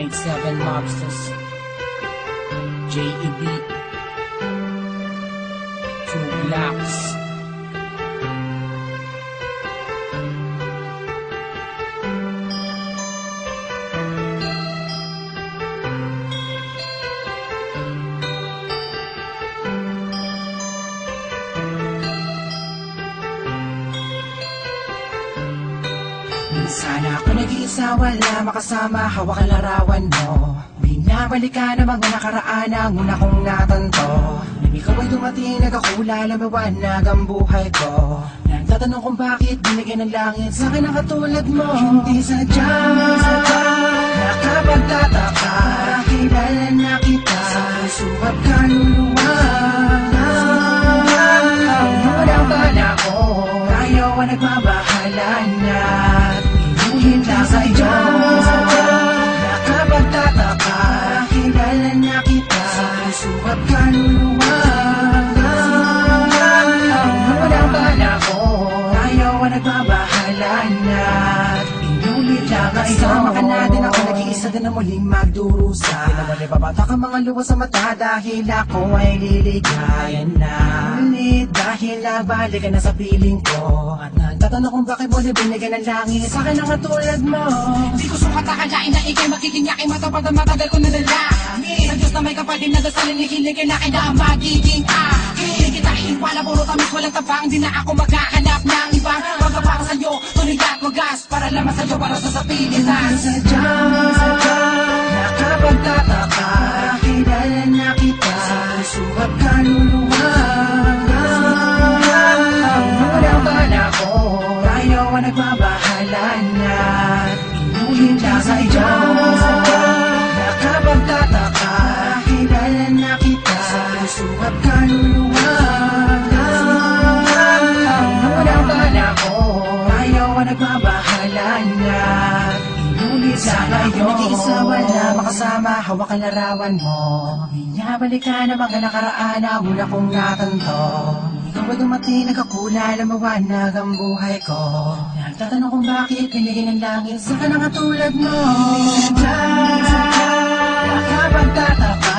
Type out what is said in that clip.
187 Mobsters, JEB, 2 Blocks. Sana ako nag-iisa, wala makasama, hawak ang larawan mo. Binabalik ka na mga nakaraan ang una kong natanto. Nang ikaw ay dumating, nagkakula, lumiwanag ang buhay ko. Nagtatanong kung bakit binigyan ng langit sa akin ang katulad mo. Hindi sadya, nakapagtataka, kilala na kita sa puso at kaluluwa. Unang bala ko, tayo ang nagmabahala na. Hinda sa iyo, nakapagtataka, kilala na kita sa puso at kaluluwa. Unang bala ko, tayo ang nagbabahala na. Inulit lang ang isama ka natin, ako nag-iisa din na muling magdurusa. Pinamali babata ka mga luwa sa mata dahil ako ay liligaya na. Ulit dahil nabalik ka na sa piling ko. At nagtatanong kung bakit mo binigyan ng langit sa akin ang katulad mo. Di ko sukat akalain na ikay magiging yakin, matapad ang matagal ko na dalangin. Sa Diyos na may kapal din na dasalin, hihiligin na akin na magiging akin. Di kita iwala, puro tamis, walang tabang. Di na ako maghahanap ng ibang magkapang sa'yo, tuloy at wagas, para lamang sa'yo, para sa sapitin na sadya, nakapagtataka, kilala na kita sa puso at kaluluwa. Unang bala ko, tayo ang nagbabahala na. Inulit lang sa iyo, nakapagtataka, kilala na kita sa puso at kaluluwa. Unang bala ko, tayo ang nagbabahala na. Sana iyo, nag-iisa, wala makasama, hawak ang larawan mo. Binabalik ka na mga nakaraan na una kong natanto. Ikaw ay dumating, nagkakula, lumawanag ang buhay ko. Nagtatanong kung bakit binigyan ng langit sa ka na katulad mo. Nakapagtataka,